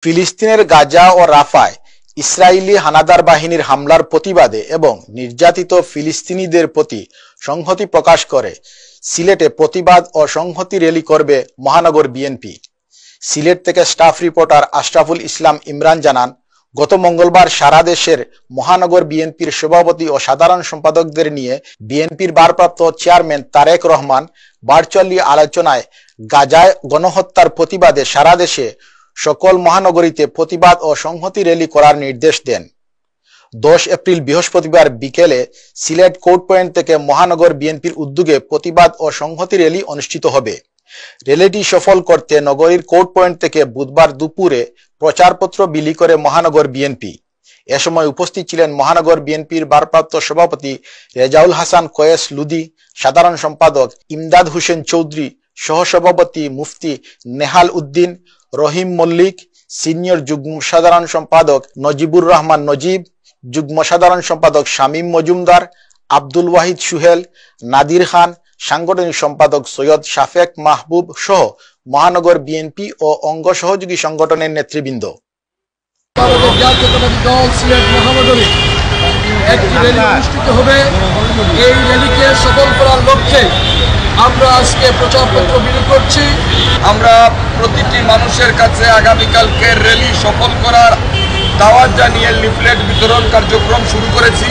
ফিলিস্তিনের গাজা ও রাফায় ইসরায়েলি হানাদার বাহিনীর হামলার প্রতিবাদে এবং নির্যাতিত ফিলিস্তিনিদের প্রতি সংহতি প্রকাশ করে সিলেটে প্রতিবাদ ও সংহতি র্যালি করবে মহানগর বিএনপি। সিলেট থেকে স্টাফ রিপোর্টার আশরাফুল ইসলাম ইমরান জানান, গত মঙ্গলবার সারা দেশের মহানগর বিএনপির সভাপতি ও সাধারণ সম্পাদকদের নিয়ে বিএনপির ভারপ্রাপ্ত চেয়ারম্যান তারেক রহমান ভার্চুয়ালি আলোচনায় গাজায় গণহত্যার প্রতিবাদে সারা দেশে সকল মহানগরীতে প্রতিবাদ ও সংহতি র্যালি করার নির্দেশ দেন। 10 এপ্রিল বৃহস্পতিবার বিকেলে সিলেট কোর্ট পয়েন্ট থেকে মহানগর বিএনপির উদ্যোগে প্রতিবাদ ও সংহতি র্যালি অনুষ্ঠিত হবে। র্যালিটি সফল করতে নগরীর কোর্ট পয়েন্ট থেকে বুধবার দুপুরে প্রচারপত্র বিলি করে মহানগর বিএনপি। এ সময় উপস্থিত ছিলেন মহানগর বিএনপির ভারপ্রাপ্ত সভাপতি রেজাউল হাসান কয়েস লুদি, সাধারণ সম্পাদক ইমদাদ হোসেন চৌধুরী, সহসভাপতি মুফতি নেহাল উদ্দিন, রহিম মল্লিক, সিনিয়র যুগ্ম সাধারণ সম্পাদক নজিবুর রহমান নজিব, যুগ্ম সাধারণ সম্পাদক শামীম মজুমদার, আব্দুল ওয়াহিদ সুহেল, নাদির খান, সাংগঠনিক সম্পাদক সৈয়দ শাফেক মাহবুব সহ মহানগর বিএনপি ও অঙ্গ সহযোগী সংগঠনের নেতৃবৃন্দ। একটি র্যালি অনুষ্ঠিত হবে। এই র্যালিকে সফল করার লক্ষ্যে আমরা আজকে প্রচারপত্র বিলি করছি। আমরা প্রতিটি মানুষের কাছে আগামীকালকে র্যালি সফল করার দাওয়াত জানিয়ে লিফলেট বিতরণ কার্যক্রম শুরু করেছি।